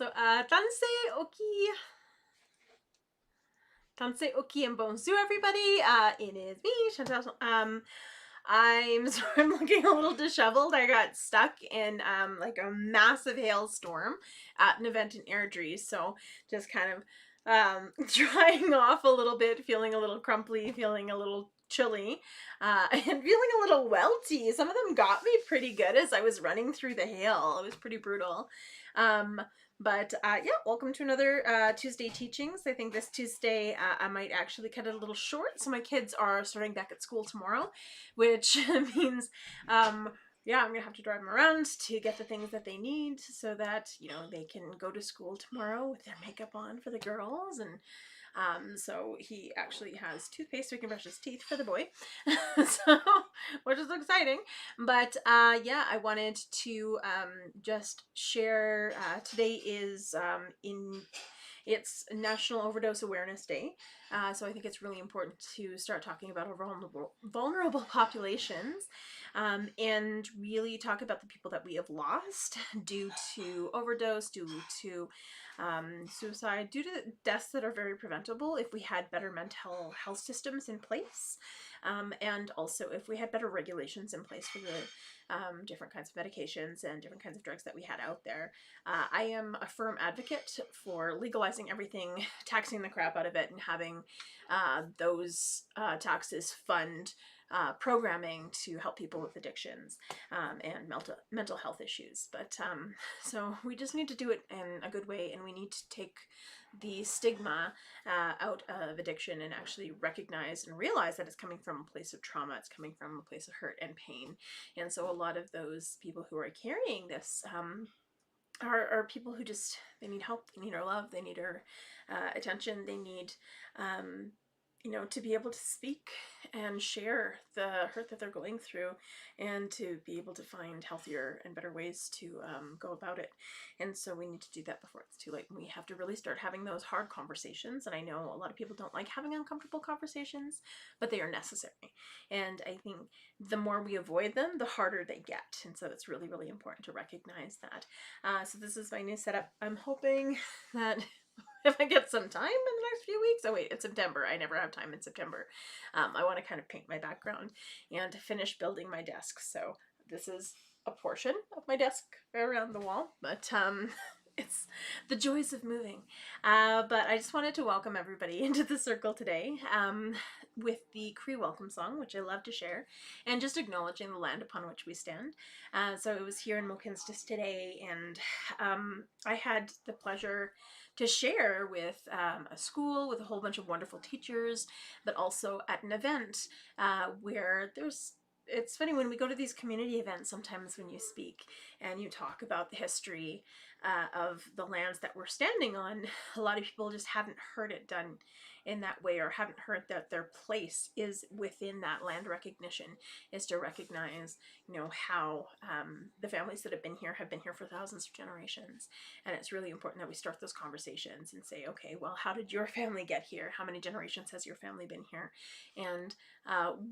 Tansei Oki and Bonjour everybody. It is me, Chantal. I'm sorry, I'm looking a little disheveled. I got stuck in like a massive hailstorm at an event in Airdrie, so just kind of drying off a little bit, feeling a little crumply, feeling a little chilly, and feeling a little welty. Some of them got me pretty good as I was running through the hail. It was pretty brutal. But yeah, welcome to another Tuesday Teachings. I think this Tuesday I might actually cut it a little short. So my kids are starting back at school tomorrow, which means yeah, I'm going to have to drive them around to get the things that they need so that, you know, they can go to school tomorrow with their makeup on for the girls. And so he actually has toothpaste so he can brush his teeth for the boy, so, which is exciting. But yeah, I wanted to just share, today is it's National Overdose Awareness Day, so I think it's really important to start talking about our vulnerable populations, and really talk about the people that we have lost due to overdose, due to suicide, due to deaths that are very preventable if we had better mental health systems in place, and also if we had better regulations in place for the different kinds of medications and different kinds of drugs that we had out there. I am a firm advocate for legalizing everything, taxing the crap out of it, and having those taxes fund programming to help people with addictions and mental health issues. But so we just need to do it in a good way, and we need to take the stigma out of addiction and actually recognize and realize that it's coming from a place of trauma, it's coming from a place of hurt and pain. And so a lot of those people who are carrying this are people who just, they need help, they need our love, they need our attention, they need you know, to be able to speak and share the hurt that they're going through, and to be able to find healthier and better ways to go about it. And so we need to do that before it's too late. We have to really start having those hard conversations. And I know a lot of people don't like having uncomfortable conversations, but they are necessary. And I think the more we avoid them, the harder they get. And so it's really, really important to recognize that. So this is my new setup. I'm hoping that if I get some time in the next few weeks. Oh wait, it's September. I never have time in September. I want to kind of paint my background and finish building my desk. So this is a portion of my desk around the wall, but it's the joys of moving. But I just wanted to welcome everybody into the circle today with the Cree welcome song, which I love to share, and just acknowledging the land upon which we stand. So it was here in Mohkinstsis today, and I had the pleasure to share with a school with a whole bunch of wonderful teachers, but also at an event where it's funny when we go to these community events, sometimes when you speak and you talk about the history of the lands that we're standing on, a lot of people just haven't heard it done in that way, or haven't heard that their place is within that land recognition, is to recognize, you know, how the families that have been here for thousands of generations. And it's really important that we start those conversations and say, okay, well, how did your family get here? How many generations has your family been here? And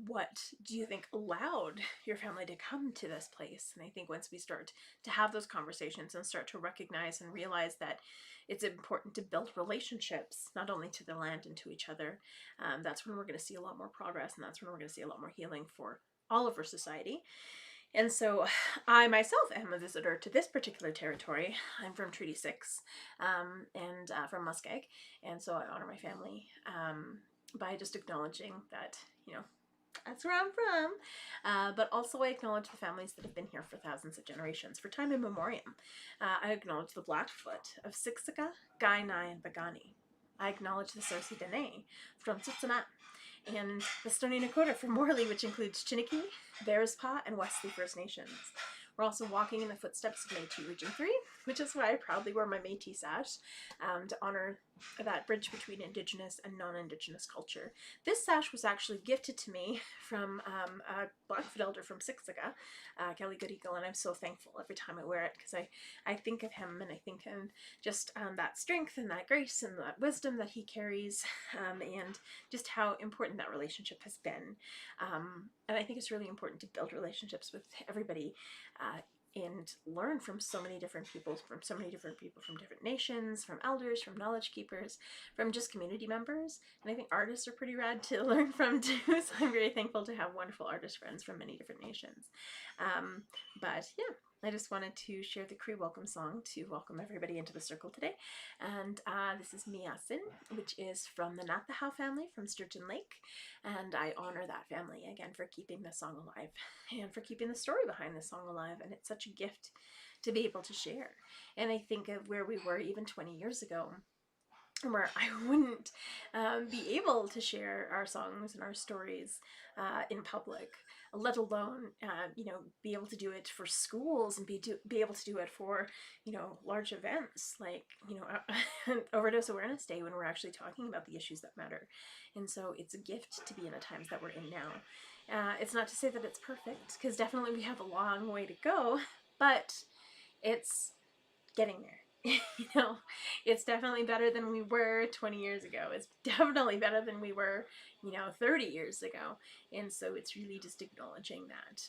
what do you think allowed your family to come to this place? And I think once we start to have those conversations and start to recognize and realize that it's important to build relationships, not only to the land and to each other, that's when we're going to see a lot more progress, and that's when we're going to see a lot more healing for all of our society. And so I myself am a visitor to this particular territory. I'm from Treaty 6 and from Muskeg, and so I honor my family by just acknowledging that, you know, that's where I'm from. But also I acknowledge the families that have been here for thousands of generations, for time immemorial. I acknowledge the Blackfoot of Siksika, Kainai, and Pagani. I acknowledge the Sarsi Dene from Tsutsuma, and the Stoney Nakoda from Morley, which includes Chiniki, Bearspaw, and Wesley First Nations. We're also walking in the footsteps of Métis Region 3, which is why I proudly wear my Métis sash to honor that bridge between Indigenous and non-Indigenous culture. This sash was actually gifted to me from a Blackfoot elder from Siksika, Kelly Good Eagle, and I'm so thankful every time I wear it, because I think of him, and I think of just that strength and that grace and that wisdom that he carries, and just how important that relationship has been. And I think it's really important to build relationships with everybody and learn from so many different people, from different nations, from elders, from knowledge keepers, from just community members. And I think artists are pretty rad to learn from too. So I'm very thankful to have wonderful artist friends from many different nations. But yeah, I just wanted to share the Cree welcome song to welcome everybody into the circle today. And this is Miasin, which is from the Nathahoe family from Sturgeon Lake. And I honor that family again for keeping the song alive and for keeping the story behind the song alive. And it's such a gift to be able to share. And I think of where we were even 20 years ago, where I wouldn't be able to share our songs and our stories in public, let alone be able to do it for schools and be able to do it for large events like Overdose Awareness Day, when we're actually talking about the issues that matter. And so it's a gift to be in the times that we're in now. It's not to say that it's perfect, because definitely we have a long way to go, but it's getting there. It's definitely better than we were 20 years ago. It's definitely better than we were 30 years ago. And so it's really just acknowledging that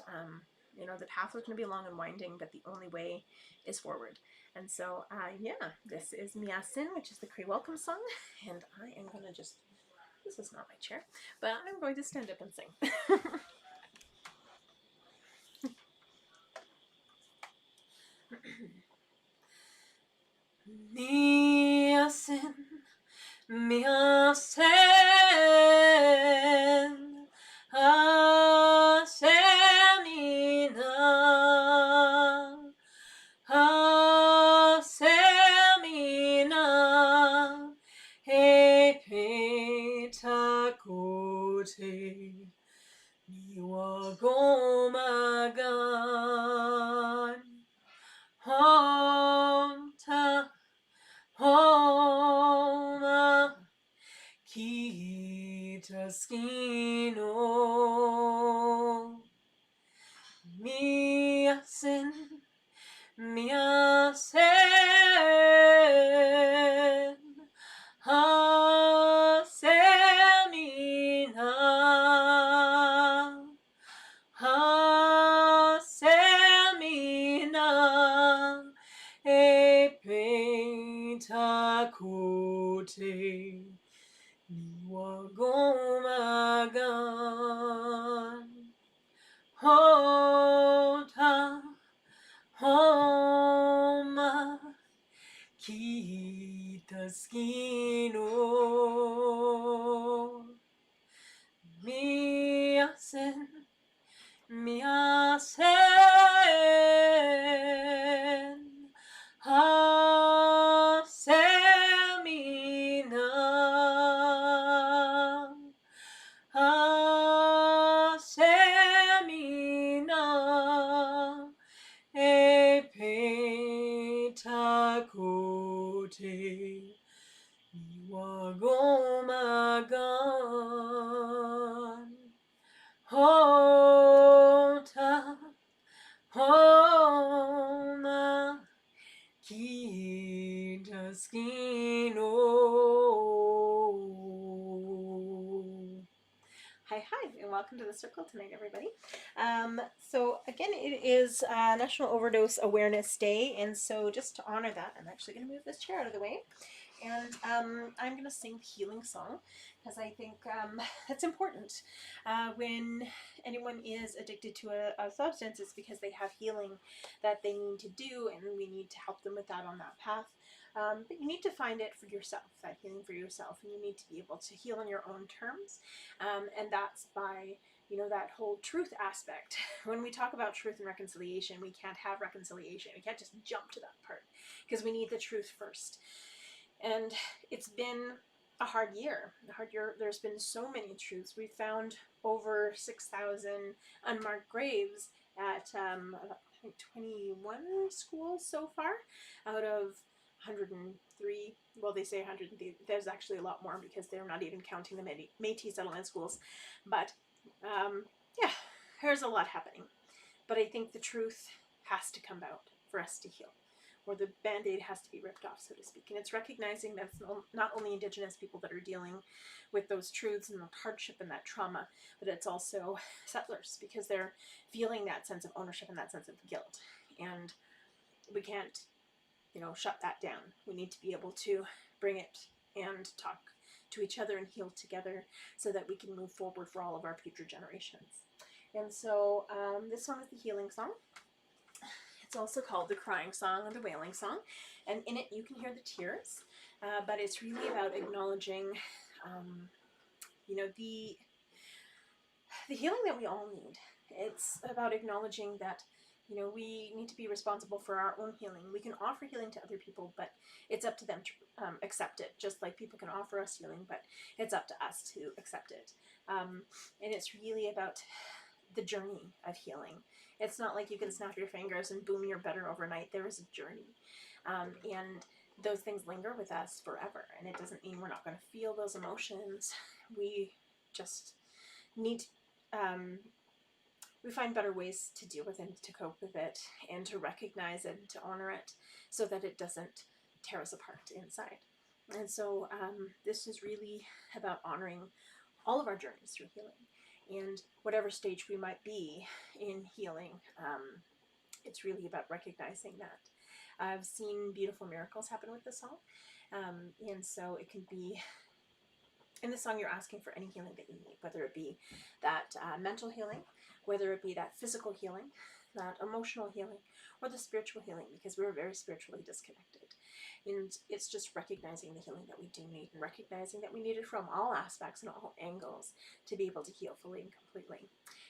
the path is going to be long and winding, but the only way is forward. And so this is Miasin, which is the Cree welcome song, and I am going to just, this is not my chair, but I'm going to stand up and sing. Miasin, Miasen, Asemina, Asemina, Epetakote, Miwagomagan, Honta, Homa, Kitaskino, Miasin, Miasen, Hasemina, Hasemina, Epetakote, Niwagomagan, Hota, Homa, Kitaskino, Miasen, Miasen, Hasemina, Hasemina, Epetakote, Iwagomagan, Hota, Homa, Kitaskino. Hi, and welcome to the circle tonight, everybody. So again, it is National Overdose Awareness Day, and so just to honor that, I'm actually going to move this chair out of the way, and I'm going to sing the healing song, because I think that's important. When anyone is addicted to a substance, it's because they have healing that they need to do, and we need to help them with that on that path. But you need to find it for yourself, that healing for yourself, and you need to be able to heal on your own terms, and that's by that whole truth aspect. When we talk about truth and reconciliation, we can't have reconciliation. We can't just jump to that part, because we need the truth first. And it's been a hard year. There's been so many truths. We found over 6,000 unmarked graves at I think 21 schools so far out of 103. Well, they say 103. There's actually a lot more, because they're not even counting the Métis settlement schools. But yeah, there's a lot happening. But I think the truth has to come out for us to heal, or the band-aid has to be ripped off, so to speak. And it's recognizing that it's not only Indigenous people that are dealing with those truths and the hardship and that trauma, but it's also settlers, because they're feeling that sense of ownership and that sense of guilt. and we can't, shut that down. We need to be able to bring it and talk to each other and heal together so that we can move forward for all of our future generations. And so this song is the healing song. It's also called the crying song or the wailing song, and in it you can hear the tears, but it's really about acknowledging, the healing that we all need. It's about acknowledging that, we need to be responsible for our own healing. We can offer healing to other people, but it's up to them to accept it, just like people can offer us healing, but it's up to us to accept it. And it's really about the journey of healing. It's not like you can snap your fingers and boom, you're better overnight. There is a journey. And those things linger with us forever. And it doesn't mean we're not going to feel those emotions. We just need we find better ways to deal with it, to cope with it, and to recognize it, and to honor it, so that it doesn't tear us apart inside. And so this is really about honoring all of our journeys through healing. And whatever stage we might be in healing, it's really about recognizing that. I've seen beautiful miracles happen with this song. And so it can be, in the song, you're asking for any healing that you need, whether it be that mental healing, whether it be that physical healing, that emotional healing, or the spiritual healing, because we're very spiritually disconnected. And it's just recognizing the healing that we do need, and recognizing that we need it from all aspects and all angles to be able to heal fully and completely.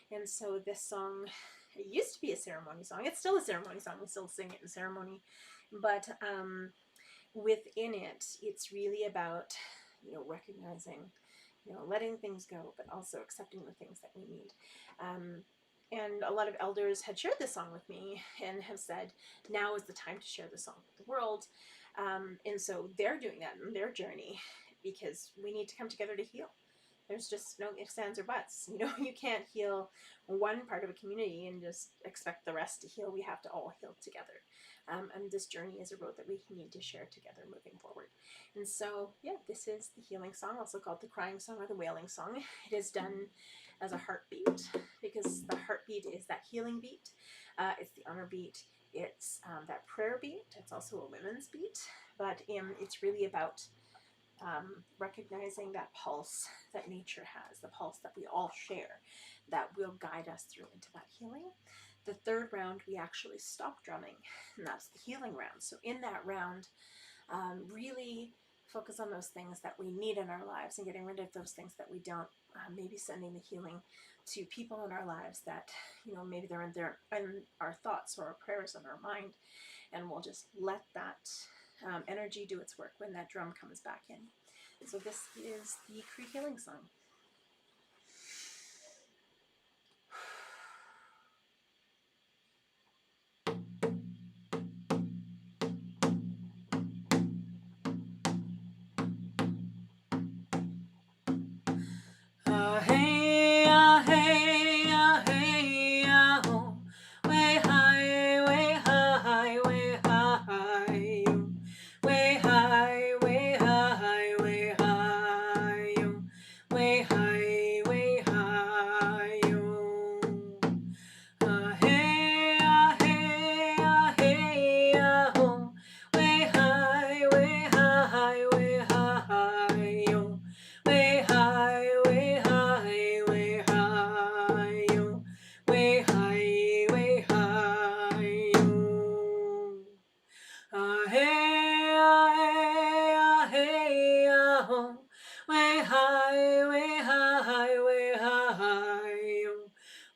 And so this song, it used to be a ceremony song. It's still a ceremony song. We still sing it in ceremony. But within it, it's really about, recognizing, letting things go, but also accepting the things that we need. And a lot of elders had shared this song with me and have said, now is the time to share the song with the world. And so they're doing that in their journey, because we need to come together to heal. There's just no ifs, ands, or buts. You can't heal one part of a community and just expect the rest to heal. We have to all heal together. And this journey is a road that we need to share together moving forward. And so, yeah, this is the healing song, also called the crying song or the wailing song. It is done as a heartbeat, because the heartbeat is that healing beat. It's the honor beat. It's that prayer beat. It's also a women's beat. But it's really about recognizing that pulse that nature has, the pulse that we all share, that will guide us through into that healing. The third round, we actually stop drumming, and that's the healing round. So in that round, really focus on those things that we need in our lives and getting rid of those things that we don't. Maybe sending the healing to people in our lives that, maybe they're in our thoughts or our prayers in our mind, and we'll just let that energy do its work when that drum comes back in. So this is the Cree healing song. Hey, hey, hey, oh, way high, way high, way high, way high, way high, way high, way high, way high, hey, hey, hey, oh, way high, way high, way high, way high, way high, way high, way high, way high, hey, hey, oh, way high, way high, way high,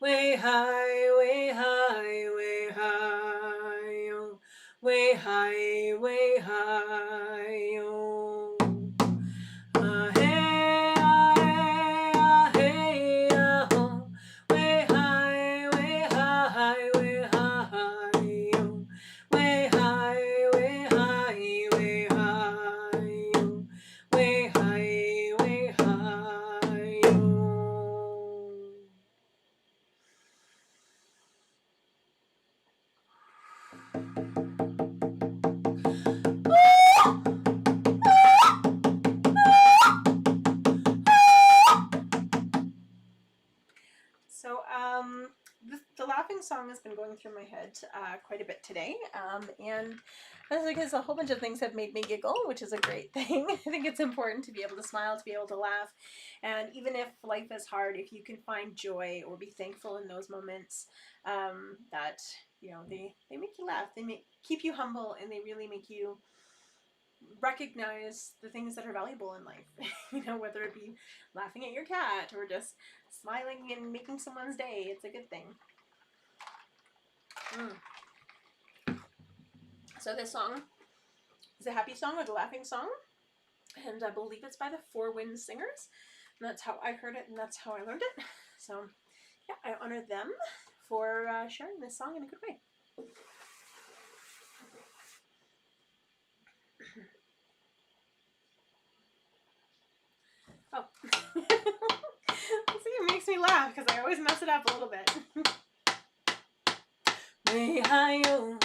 way high, way high, way high, way high, way high, hey, hey, oh, way high, way high, way high, way high, way high, way high, way high, way high. Woo! quite a bit today, and that's because a whole bunch of things have made me giggle, which is a great thing. I think it's important to be able to smile, to be able to laugh, and even if life is hard, if you can find joy or be thankful in those moments, that, you know, they make you laugh, they keep you humble, and they really make you recognize the things that are valuable in life. You know, whether it be laughing at your cat or just smiling and making someone's day, it's a good thing. So this song is a happy song or the laughing song, and I believe it's by the Four Winds Singers, and that's how I heard it, and that's how I learned it. So yeah, I honor them for sharing this song in a good way. Oh. See, it makes me laugh because I always mess it up a little bit. Way high, oh,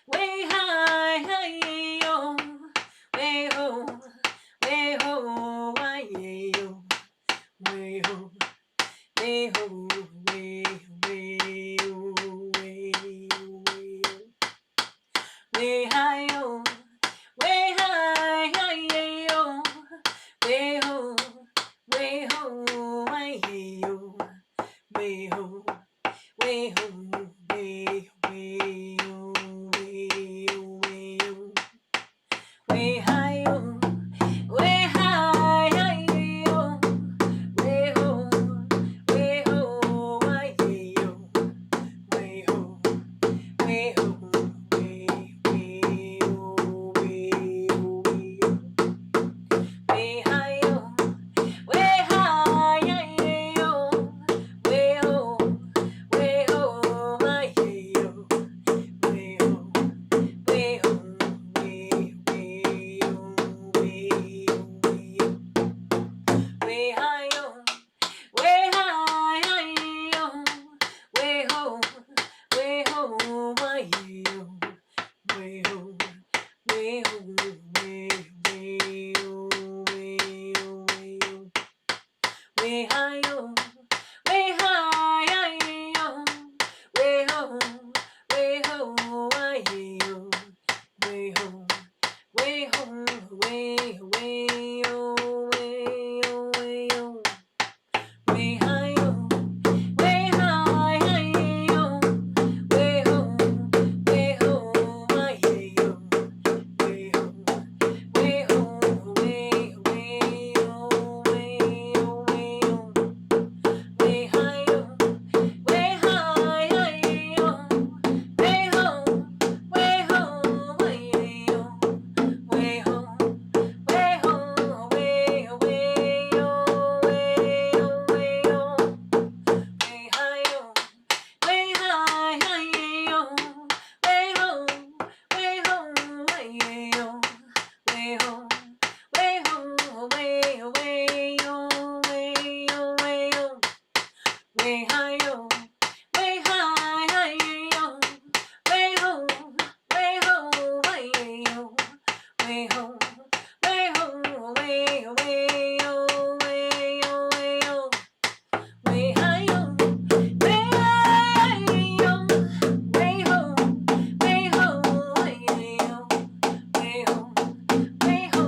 way high, high, oh, way ho, way ho, why, yo, way ho, way ho, way, way, oh, way, way, way high, oh, way high, high, oh, way ho, why, yo, way ho, way ho, way, way, oh, way, oh, way, oh, way high, oh, way high, high, oh, way ho, why, yo, way ho, way ho, way, way, oh, way, oh, way, way high, oh, way high, yo, way ho, why, yo, way ho, way ho, way, way, oh, way, way high, oh, way high, yo, way ho, why, yo, way ho, way ho, way, way, oh, way, oh, way, oh, way high, oh, way high, yo, way ho, why, yo, way ho, way ho, way, way, oh, way, oh, way, oh, way high, oh, way high, yo, way ho, why, yo, way ho, way ho, way, way, oh, way, oh, way, oh, way high, oh, way high, yo, way ho, why, yo, way ho, way ho, way, way, oh, way, oh, way, oh, way high, oh, way high, yo, way ho, way ho, way, yo, way ho, way ho, way, way, oh, way, oh, way, oh, way high, yo, way high, yo, way ho, way ho, way, yo, way ho, way ho, way, way, oh, way, oh, way, oh, way high, yo, way high, yo, way ho, way ho, way, yo, way ho, way ho,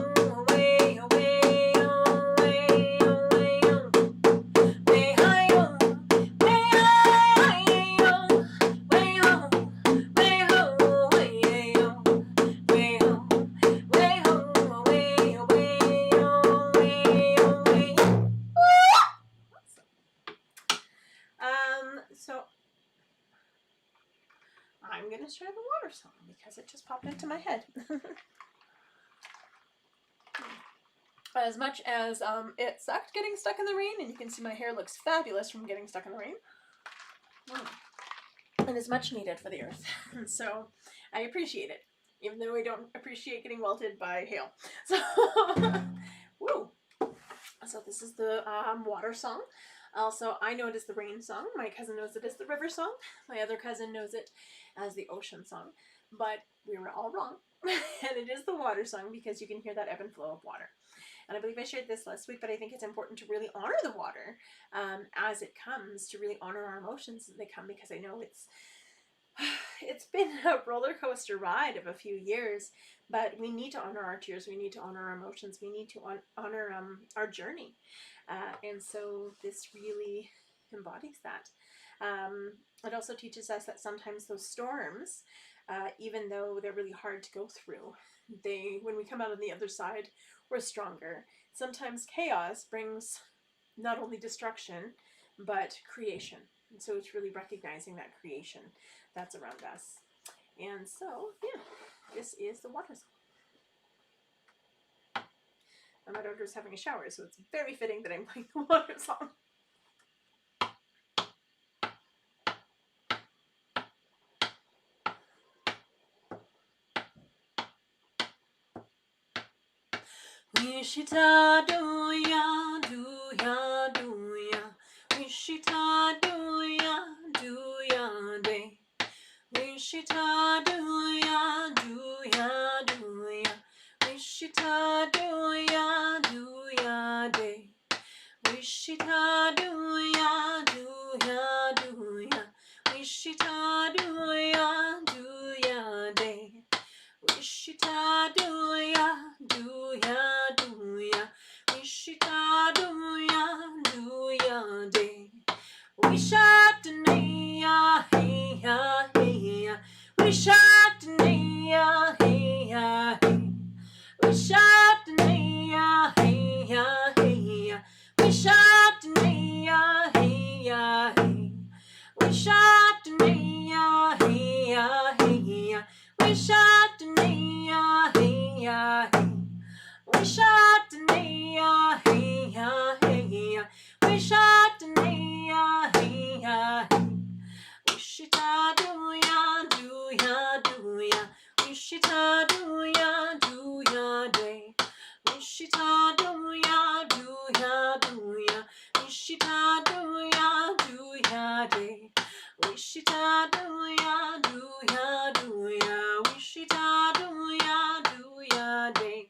way, way, oh, way, oh, way, oh, way high, yo, way high, yo, way ho, way ho, way, yo, way ho, way ho, way, way, oh, way, oh, way. So I'm gonna share the water song because it just popped into my head. As much as it sucked getting stuck in the rain, and you can see my hair looks fabulous from getting stuck in the rain, it is much needed for the earth. So I appreciate it, even though I don't appreciate getting welted by hail. So, woo. So this is the water song. Also, I know it as the rain song. My cousin knows it as the river song. My other cousin knows it as the ocean song. But we were all wrong. And it is the water song because you can hear that ebb and flow of water. And I believe I shared this last week, but I think it's important to really honor the water as it comes, to really honor our emotions as they come, because I know it's It's been a roller coaster ride of a few years, but we need to honor our tears. We need to honor our emotions. We need to honor our journey. And so this really embodies that. It also teaches us that sometimes those storms, even though they're really hard to go through, when we come out on the other side, we're stronger. Sometimes chaos brings not only destruction, but creation. And so it's really recognizing that creation that's around us. And so, yeah, this is the water song. And my daughter's having a shower, so it's very fitting that I'm playing the water song. Wishita do ya, do ya, do ya. Wishita do ya, do ya, day. Wishita do ya, do ya, do ya. Wishita do ya, do ya, day. Wishita do ya, do ya, do ya. Wishita do ya, do ya, day. Wishita do ya, do ya, do ya. Wishita do ya, do ya, day. Wishatania, hey ya, hey ya. Wishatania, hey ya, hey. Wishatania, hey ya, hey ya. Wishatania, hey ya, hey. Wishatania, hey ya, hey ya. Wishatania, hey ya, hey. Wishatania, hey ya, hey ya. Wishatania, hey ya, hey. Wishita do ya, do ya, do ya. Wishita do ya, do ya, day. Wishita do ya, do ya, do ya. Wishita do ya, do ya, day. Wishita do ya, do ya, do ya. Wishita do ya, do ya, day.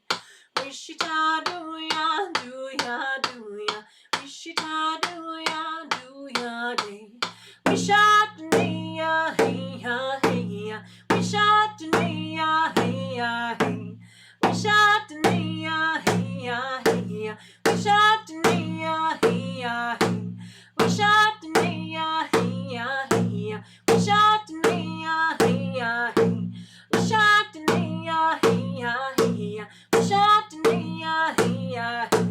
Wishita do ya, do ya, do ya. Wishita do ya, do ya, day. Wishatania, hey ya, hey ya. Wishatania, hey ya, hey. Wishatania, hey ya, hey ya. Wishatania, hey ya, hey. Wishatania, hey ya, hey ya. Wishatania, hey ya, hey. Wishatania, hey ya, hey ya. Wishatania, hey ya, hey.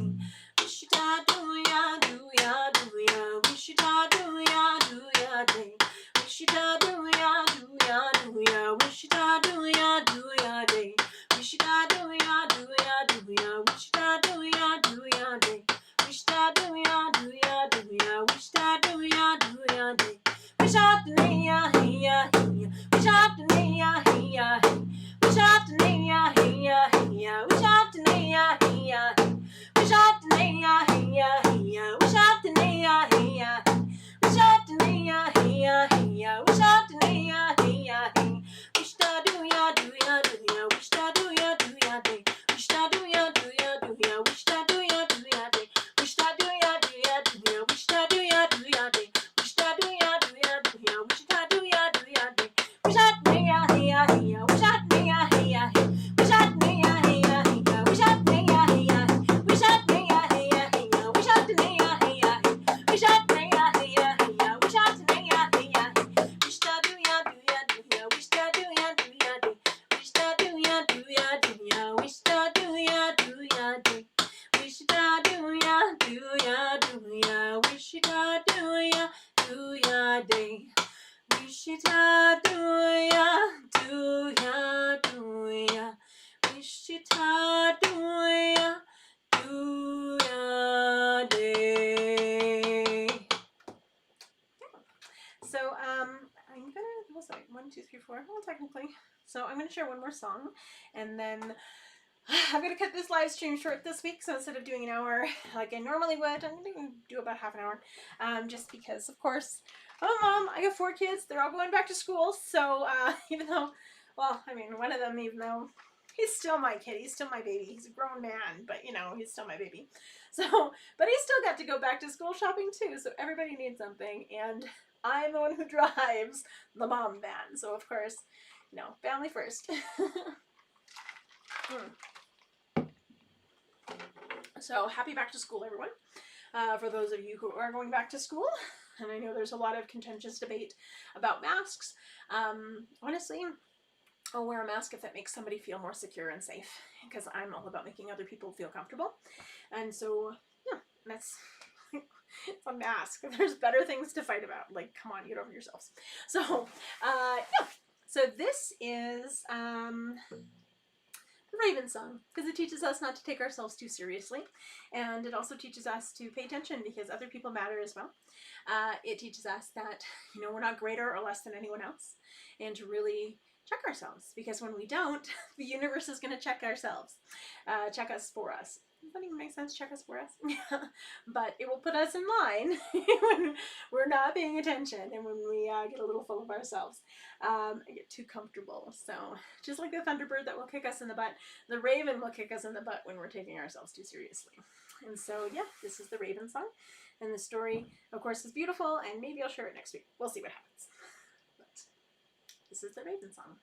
Wishita do ya, do ya, do ya. Wishita do ya, do ya, day. Wishita do ya, do ya, do ya. Wishita do ya, do ya, day. Wishita do ya, do ya, do ya. Wishita do ya, do ya, day. Wishita do ya, do ya, do ya. Wishita do ya, do ya, day. Wishatania, hey ya, hey ya. Wishatania, hey ya, hey. Wishatania, hey ya, hey ya. Wishatania, hey ya, hey. Wishatania, hey ya, hey ya. Wishatania, hey ya, hey. Wishatania, hey ya, hey ya. Wishatania, hey ya, hey. Wishta do ya, do ya, do ya. Wishta do ya, do ya, day. Wishta do ya, do ya, do ya. Wishta do ya, do ya, day. Wishta do ya, do ya, do ya. Wishta do ya, do ya, day. Wishta do ya, do ya, do ya. Wishta do ya, do ya, day. Wishatania, hey ya, hey ya. Wishatania, hey ya, hey. Wishatania, hey ya, hey ya. Wishatania, hey ya, hey. Wishatania, hey ya, hey ya. Wishatania, hey ya, hey. Wishatania, hey ya, hey ya. Wishatania, hey ya, hey. Wishta do ya, do ya, do ya. Wishta do ya, do ya, day. Wishta do ya, do ya, do ya. Wishta do ya, do ya, day. Wishta do ya, do ya, do ya. Wishta do ya, do ya, day. Wishita do ya, do ya, do ya. Wishita do ya, do ya, day. So, I'm gonna, what was that? 1, 2, 3, 4. Well, technically. So, I'm gonna share one more song, and then I'm gonna cut this live stream short this week. So instead of doing an hour like I normally would, I'm gonna do about half an hour, just because, of course. Oh, Mom, I have 4 kids. They're all going back to school. So even though, well, I mean, one of them, even though he's still my kid, he's still my baby. He's a grown man, but you know, he's still my baby. So, but he still got to go back to school shopping too. So everybody needs something, and I'm the one who drives the mom van. So, of course, family first. So, happy back to school, everyone. For those of you who are going back to school, and I know there's a lot of contentious debate about masks. Honestly, I'll wear a mask if that makes somebody feel more secure and safe, because I'm all about making other people feel comfortable. And so, yeah, that's it's a mask. There's better things to fight about. Like, come on, get over yourselves. So, yeah. So this is the Raven song, because it teaches us not to take ourselves too seriously, and it also teaches us to pay attention because other people matter as well. It teaches us that we're not greater or less than anyone else, and to really check ourselves, because when we don't, the universe is going to check ourselves, check us for us. Does that even make sense? Check us for us? But it will put us in line when we're not paying attention, and when we get a little full of ourselves, and get too comfortable. So just like the Thunderbird that will kick us in the butt, the Raven will kick us in the butt when we're taking ourselves too seriously. And so, yeah, this is the Raven song. And the story, of course, is beautiful, and maybe I'll share it next week. We'll see what happens. But this is the Raven song.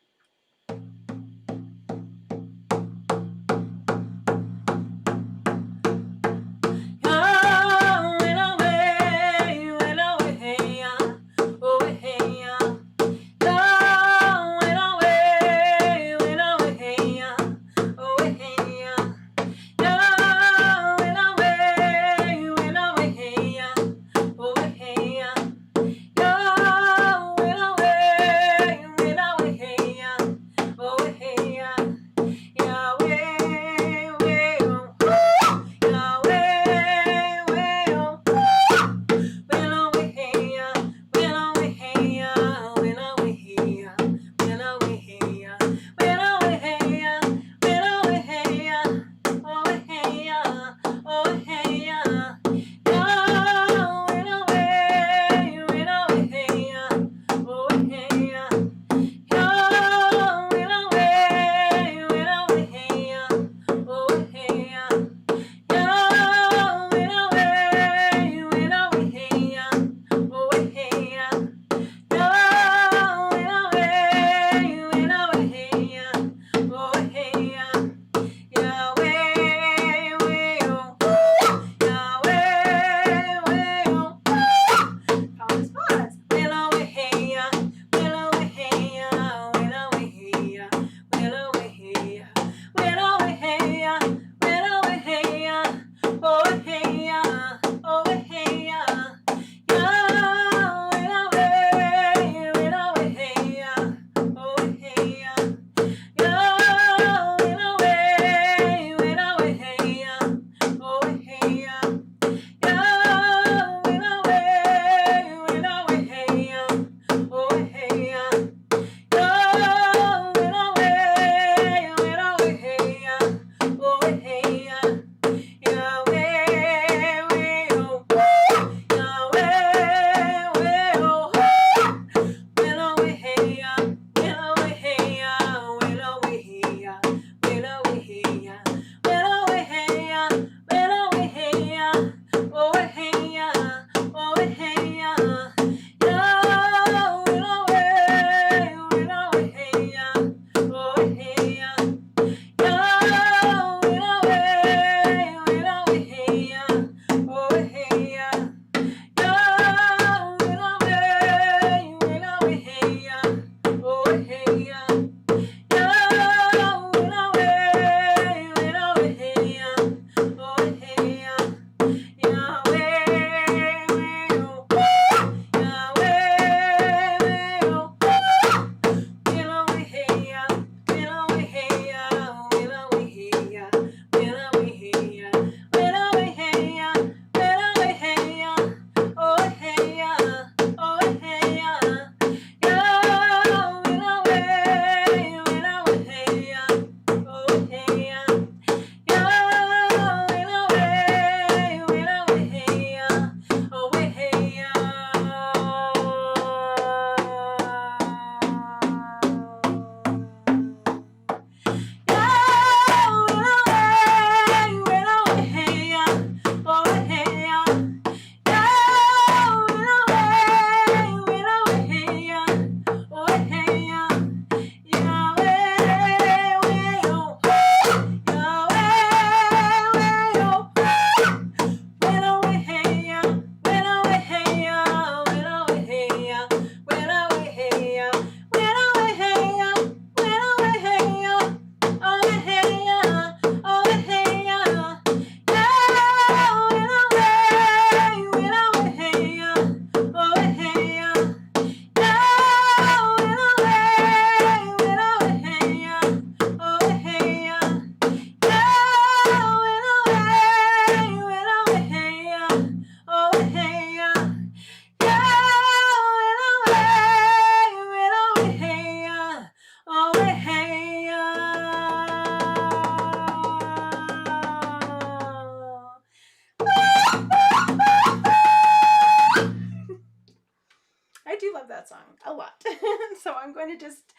just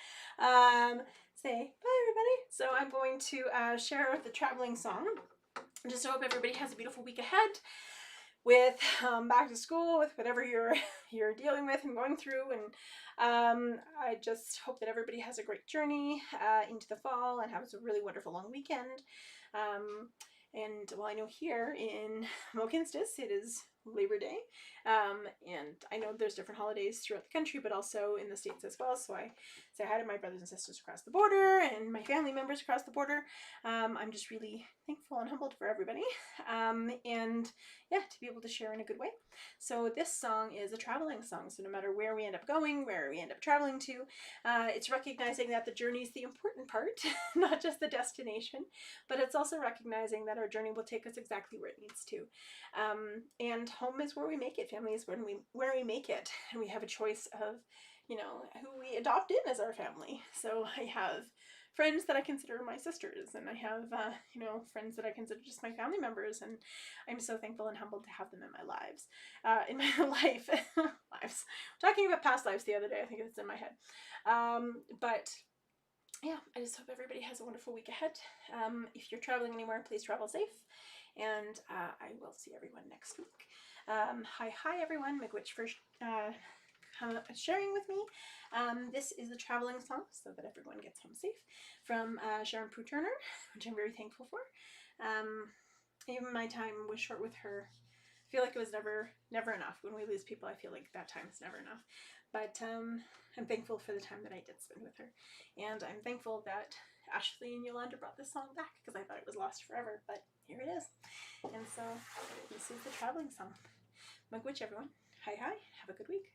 say bye, everybody. So I'm going to share the traveling song. Just hope everybody has a beautiful week ahead with back to school, with whatever you're dealing with and going through, and I just hope that everybody has a great journey into the fall and has a really wonderful long weekend. And well, I know here in Mohkinstsis it is Labor Day, and I know there's different holidays throughout the country, but also in the States as well. So I say hi to my brothers and sisters across the border and my family members across the border. I'm just really thankful and humbled for everybody, and yeah, to be able to share in a good way. So this song is a traveling song. So no matter where we end up going, where we end up traveling to, it's recognizing that the journey is the important part, not just the destination, but it's also recognizing that our journey will take us exactly where it needs to. And home is where we make it. Family is where we make it. And we have a choice of, you know, who we adopt in as our family. So I have friends that I consider my sisters, and I have, you know, friends that I consider just my family members, and I'm so thankful and humbled to have them in my lives, in my life, lives. Talking about past lives the other day, I think it's in my head. But yeah, I just hope everybody has a wonderful week ahead. If you're traveling anywhere, please travel safe, and I will see everyone next week. Hi everyone, Miigwech for sharing with me. This is the traveling song, so that everyone gets home safe, from Sharon Prue Turner, which I'm very thankful for. Even my time was short with her. I feel like it was never enough. When we lose people, I feel like that time is never enough. But I'm thankful for the time that I did spend with her. And I'm thankful that Ashley and Yolanda brought this song back, because I thought it was lost forever, but here it is. And so this is the traveling song. Miigwech, everyone. Hi, have a good week.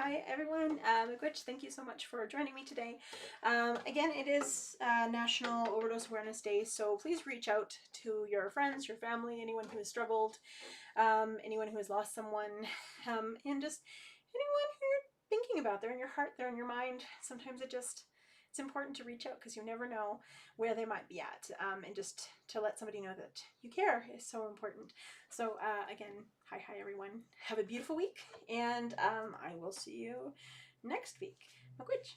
Hi everyone, Miigwech, thank you so much for joining me today. Again, it is National Overdose Awareness Day, so please reach out to your friends, your family, anyone who has struggled, anyone who has lost someone, and just anyone who you're thinking about. They're in your heart, they're in your mind. Sometimes it's important to reach out, because you never know where they might be at, and just to let somebody know that you care is so important. So again, hi everyone, have a beautiful week, and I will see you next week. Miigwech.